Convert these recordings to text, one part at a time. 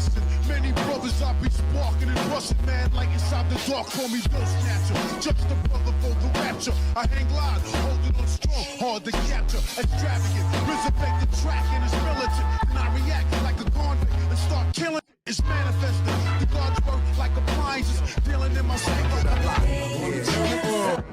busting. Many brothers I be sparking and rusting, man, like inside the dark, call me Bill Snatcher. Just a brother for the rapture. I hang live, holding on strong, hard to capture. Extravagant, resurrect the track and it's militant. And I react like a convict and start killing. It's manifested. The gods work like appliances, dealing in my sacred life.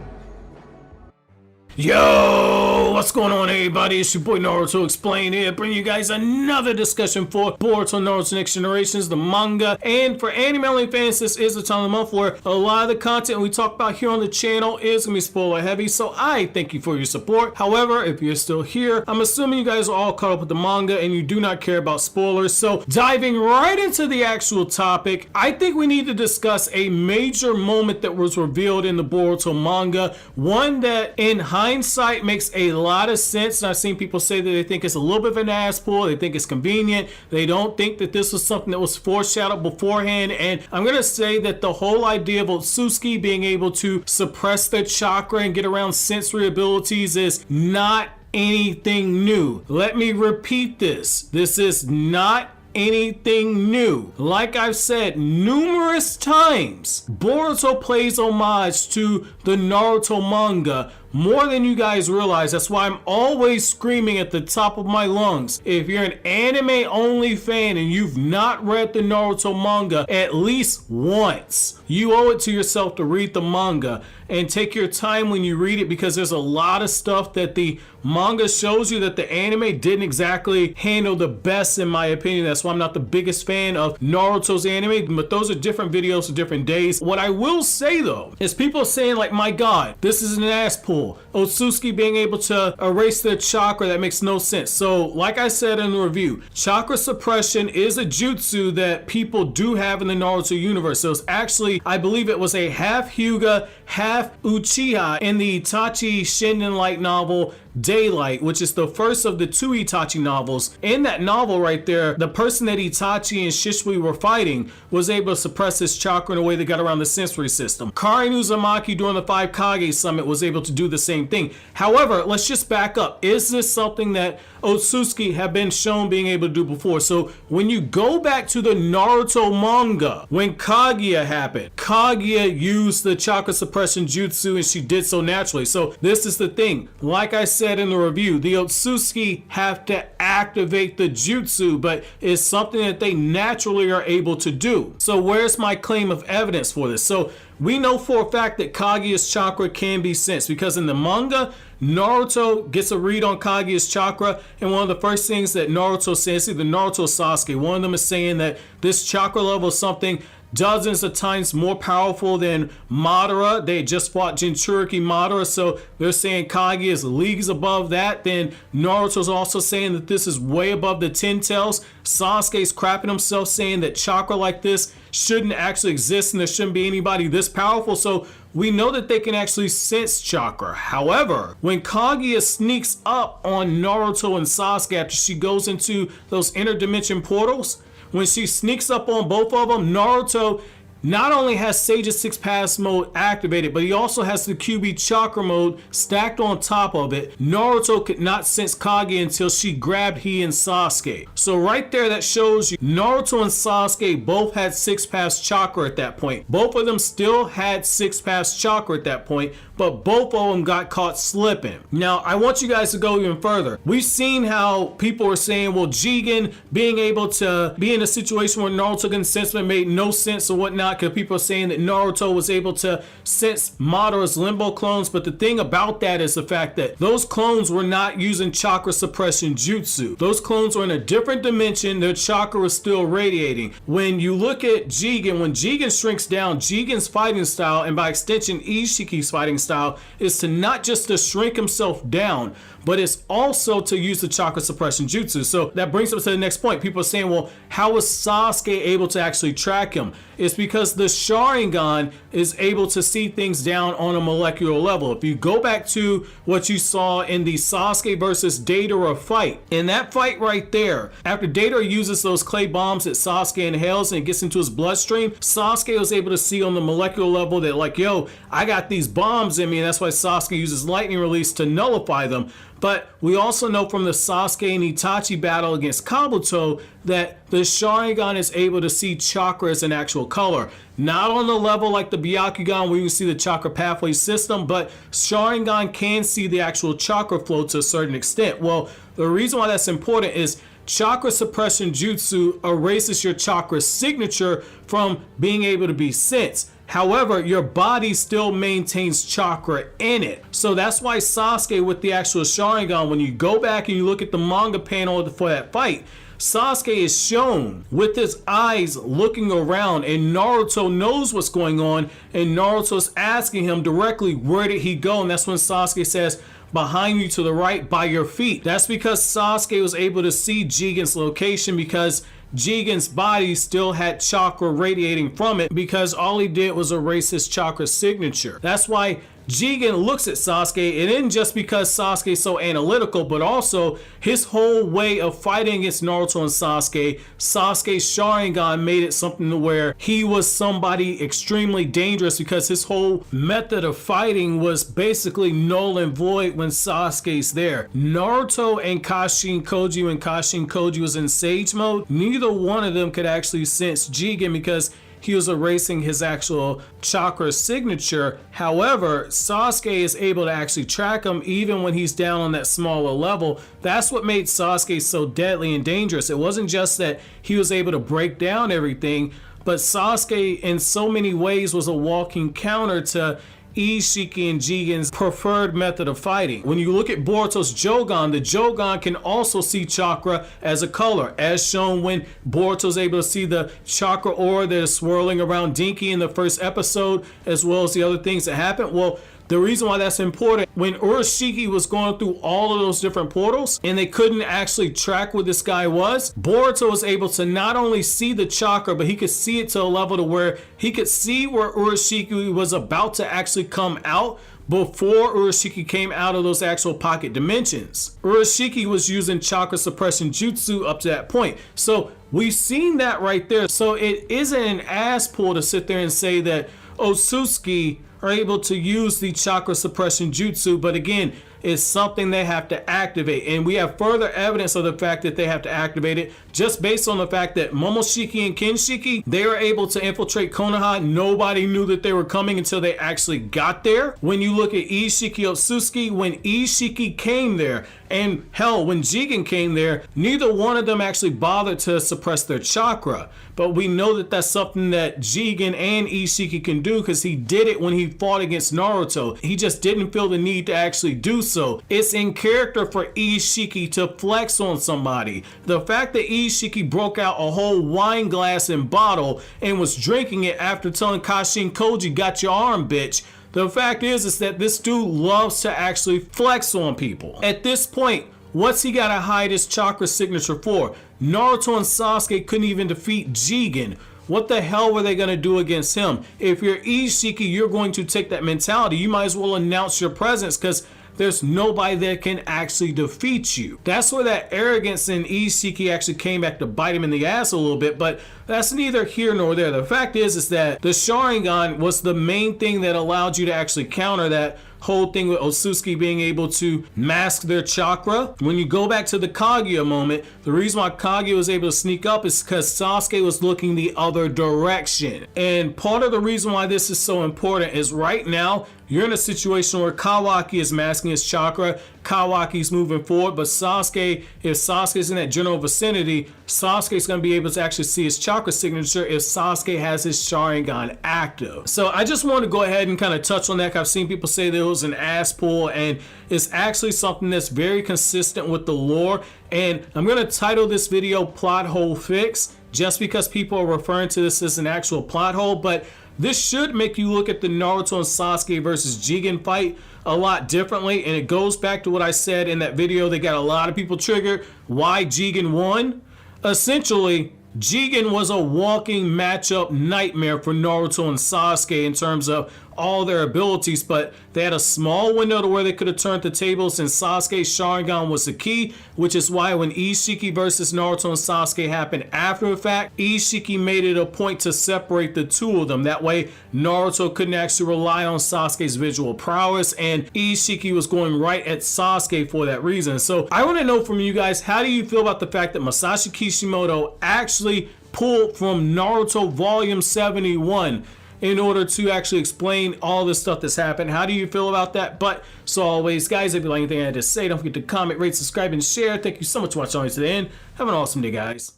Yo, what's going on, everybody? It's your boy Naruto Explain here, bringing you guys another discussion for Boruto Naruto Next Generations, the manga. And for anime only fans, this is the time of the month where a lot of the content we talk about here on the channel is gonna be spoiler heavy, so I thank you for your support. However, if you're still here, I'm assuming you guys are all caught up with the manga and you do not care about spoilers. So diving right into the actual topic, I think we need to discuss a major moment that was revealed in the Boruto manga, one that in hindsight makes a lot of sense. And I've seen people say that they think it's a little bit of an ass pull, they think it's convenient, they don't think that this was something that was foreshadowed beforehand. And I'm gonna say that the whole idea of Otsutsuki being able to suppress their chakra and get around sensory abilities is not anything new. Let me repeat this. This is not anything new. Like I've said numerous times, Boruto plays homage to the Naruto manga more than you guys realize. That's why I'm always screaming at the top of my lungs. If you're an anime only fan and you've not read the Naruto manga at least once, you owe it to yourself to read the manga and take your time when you read it, because there's a lot of stuff that the manga shows you that the anime didn't exactly handle the best, in my opinion. That's why I'm not the biggest fan of Naruto's anime, but those are different videos for different days. What I will say though is people saying like, my god, this is an ass pull. Otsutsuki being able to erase their chakra, that makes no sense. So like I said in the review, chakra suppression is a jutsu that people do have in the Naruto universe. So it's actually, I believe it was a half Hyuga, half Uchiha in the Itachi Shinden light novel Daylight, which is the first of the two Itachi novels. In that novel right there, the person that Itachi and Shisui were fighting was able to suppress his chakra in a way that got around the sensory system. Karin Uzumaki during the 5 Kage summit was able to do the same thing. However, let's just back up. Is this something that Otsutsuki have been shown being able to do before? So when you go back to the Naruto manga, when Kaguya happened, Kaguya used the chakra suppression jutsu and she did so naturally. So this is the thing. Like I said in the review, the Otsutsuki have to activate the jutsu, but it's something that they naturally are able to do. So where's my claim of evidence for this? So we know for a fact that Kaguya's chakra can be sensed, because in the manga, Naruto gets a read on Kaguya's chakra, and one of the first things that Naruto says, either Naruto or Sasuke, one of them is saying that this chakra level is something dozens of times more powerful than Madara. They just fought Jinchuriki Madara, so they're saying Kaguya is leagues above that. Then Naruto's also saying that this is way above the 10 tails. Sasuke's crapping himself, saying that chakra like this shouldn't actually exist and there shouldn't be anybody this powerful. So we know that they can actually sense chakra. However, when Kaguya sneaks up on Naruto and Sasuke after she goes into those interdimension portals, when she sneaks up on both of them, Naruto not only has Sage's 6 pass mode activated, but he also has the QB chakra mode stacked on top of it. Naruto could not sense Kaguya until she grabbed he and Sasuke. So right there, that shows you Naruto and Sasuke both had 6 pass chakra at that point. Both of them still had 6 pass chakra at that point, but both of them got caught slipping. Now, I want you guys to go even further. We've seen how people are saying, well, Jigen being able to be in a situation where Naruto can sense it made no sense or whatnot, because people are saying that Naruto was able to sense Madara's limbo clones. But the thing about that is the fact that those clones were not using chakra suppression jutsu. Those clones were in a different dimension. Their chakra was still radiating. When you look at Jigen, when Jigen shrinks down, Jigen's fighting style, and by extension Isshiki's fighting style, is to not just to shrink himself down, but it's also to use the chakra suppression jutsu. So that brings us to the next point. People are saying, well, how was Sasuke able to actually track him? It's because the Sharingan is able to see things down on a molecular level. If you go back to what you saw in the Sasuke versus Deidara fight, in that fight right there, after Deidara uses those clay bombs that Sasuke inhales and it gets into his bloodstream, Sasuke was able to see on the molecular level that like, yo, I got these bombs in me, and that's why Sasuke uses lightning release to nullify them. But we also know from the Sasuke and Itachi battle against Kabuto that the Sharingan is able to see chakra as an actual color. Not on the level like the Byakugan where you can see the chakra pathway system, but Sharingan can see the actual chakra flow to a certain extent. Well, the reason why that's important is chakra suppression jutsu erases your chakra signature from being able to be sensed. However, your body still maintains chakra in it. So that's why Sasuke with the actual Sharingan, when you go back and you look at the manga panel for that fight, Sasuke is shown with his eyes looking around, and Naruto knows what's going on, and Naruto's asking him directly, where did he go? And that's when Sasuke says, behind you to the right by your feet. That's because Sasuke was able to see Jigen's location because Jigen's body still had chakra radiating from it because all he did was erase his chakra signature. That's why Jigen looks at Sasuke. It isn't just because Sasuke is so analytical, but also his whole way of fighting against Naruto and Sasuke, Sasuke's Sharingan made it something to where he was somebody extremely dangerous because his whole method of fighting was basically null and void when Sasuke's there. Naruto and Kashin Koji, when Kashin Koji was in Sage mode, neither one of them could actually sense Jigen because he was erasing his actual chakra signature. However, Sasuke is able to actually track him even when he's down on that smaller level. That's what made Sasuke so deadly and dangerous. It wasn't just that he was able to break down everything, but Sasuke in so many ways was a walking counter to Isshiki and Jigen's preferred method of fighting. When you look at Boruto's Jogan, the Jogan can also see chakra as a color, as shown when Boruto's able to see the chakra aura that is swirling around Dinky in the first episode, as well as the other things that happen. Well, the reason why that's important, when Urashiki was going through all of those different portals and they couldn't actually track where this guy was, Boruto was able to not only see the chakra, but he could see it to a level to where he could see where Urashiki was about to actually come out before Urashiki came out of those actual pocket dimensions. Urashiki was using chakra suppression jutsu up to that point. So we've seen that right there. So it isn't an ass pull to sit there and say that Otsutsuki are able to use the chakra suppression jutsu, but again, it's something they have to activate, and we have further evidence of the fact that they have to activate it just based on the fact that Momoshiki and Kinshiki, they were able to infiltrate Konoha. Nobody knew that they were coming until they actually got there. When you look at Isshiki Otsutuski, when Isshiki came there, and hell, when Jigen came there, neither one of them actually bothered to suppress their chakra. But we know that that's something that Jigen and Isshiki can do because he did it when he fought against Naruto. He just didn't feel the need to actually do so. It's in character for Isshiki to flex on somebody. The fact that Isshiki broke out a whole wine glass and bottle and was drinking it after telling Kashin Koji, got your arm, bitch. The fact is that this dude loves to actually flex on people. At this point, what's he gotta hide his chakra signature for? Naruto and Sasuke couldn't even defeat Jigen. What the hell were they going to do against him? If you're Isshiki, you're going to take that mentality. You might as well announce your presence because there's nobody that can actually defeat you. That's where that arrogance in Isshiki actually came back to bite him in the ass a little bit, but that's neither here nor there. The fact is that the Sharingan was the main thing that allowed you to actually counter that whole thing with Otsutsuki being able to mask their chakra. When you go back to the Kaguya moment, the reason why Kaguya was able to sneak up is because Sasuke was looking the other direction. And part of the reason why this is so important is right now, you're in a situation where Kawaki is masking his chakra, Kawaki's moving forward, but Sasuke, if Sasuke's in that general vicinity, Sasuke's going to be able to actually see his chakra signature if Sasuke has his Sharingan active. So I just want to go ahead and kind of touch on that. I've seen people say there was an ass pull, and it's actually something that's very consistent with the lore. And I'm going to title this video Plot Hole Fix, just because people are referring to this as an actual plot hole, but this should make you look at the Naruto and Sasuke versus Jigen fight a lot differently, and it goes back to what I said in that video that got a lot of people triggered. Why Jigen won? Essentially, Jigen was a walking matchup nightmare for Naruto and Sasuke in terms of all their abilities, but they had a small window to where they could have turned the tables, and Sasuke's Sharingan was the key, which is why when Isshiki versus Naruto and Sasuke happened after the fact, Isshiki made it a point to separate the two of them. That way, Naruto couldn't actually rely on Sasuke's visual prowess, and Isshiki was going right at Sasuke for that reason. So I want to know from you guys, how do you feel about the fact that Masashi Kishimoto actually pulled from Naruto Volume 71 in order to actually explain all this stuff that's happened? How do you feel about that? But so always, guys, if you like anything I had to say, don't forget to comment, rate, subscribe, and share. Thank you so much for watching all the way to the end. Have an awesome day, guys.